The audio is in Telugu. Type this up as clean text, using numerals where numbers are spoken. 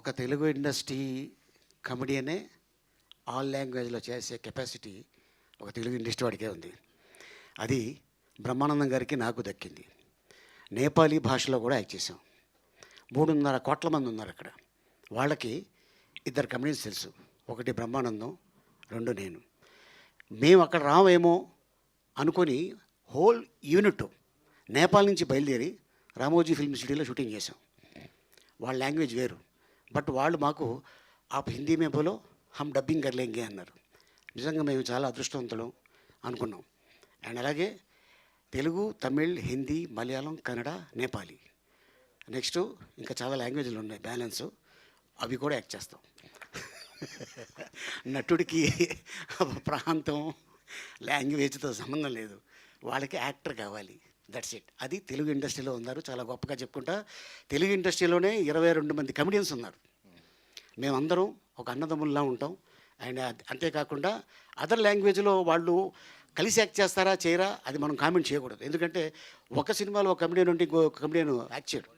ఒక తెలుగు ఇండస్ట్రీ కమెడియనే ఆల్ లాంగ్వేజ్లో చేసే కెపాసిటీ ఒక తెలుగు ఇండస్ట్రీ వాడికే ఉంది. అది బ్రహ్మానందం గారికి నాకు దక్కింది. నేపాలీ భాషలో కూడా యాక్ట్ చేసాం. 3.5 కోట్ల మంది ఉన్నారు అక్కడ. వాళ్ళకి 2 కమెడియన్స్ తెలుసు. ఒకటి బ్రహ్మానందం, 2 నేను. మేము అక్కడ రావేమో అనుకొని హోల్ యూనిట్ నేపాల్ నుంచి బయలుదేరి రామోజీ ఫిల్మ్ సిటీలో షూటింగ్ చేసాం. వాళ్ళ లాంగ్వేజ్ వేరు, బట్ వాళ్ళు మాకు ఆప్ హిందీ మే బోలో హమ్ డబ్బింగ్ కర్లేంగే అన్నారు. నిజంగా మేము చాలా అదృష్టవంతులం అనుకున్నాం. అండ్ అలాగే తెలుగు, తమిళ్, హిందీ, మలయాళం, కన్నడ, నేపాలీ, నెక్స్ట్ ఇంకా చాలా లాంగ్వేజ్లు ఉన్నాయి బ్యాలెన్స్, అవి కూడా యాక్ట్ చేస్తాం. నటుడికి ప్రాంతం లాంగ్వేజ్తో సంబంధం లేదు, వాళ్ళకి యాక్టర్ కావాలి, దట్స్ ఇట్. అది తెలుగు ఇండస్ట్రీలో ఉన్నారు. చాలా గొప్పగా చెప్పుకుంటా. తెలుగు ఇండస్ట్రీలోనే 22 మంది కమెడియన్స్ ఉన్నారు. మేమందరం ఒక అన్నదమ్ముల్లా ఉంటాం. అండ్ అంతేకాకుండా అదర్ లాంగ్వేజ్లో వాళ్ళు కలిసి యాక్ట్ చేస్తారా చేయరా అది మనం కామెంట్ చేయకూడదు. ఎందుకంటే ఒక సినిమాలో ఒక కమెడియన్ ఉంటే ఇంకో కమెడియన్ యాక్ట్ చేయడు.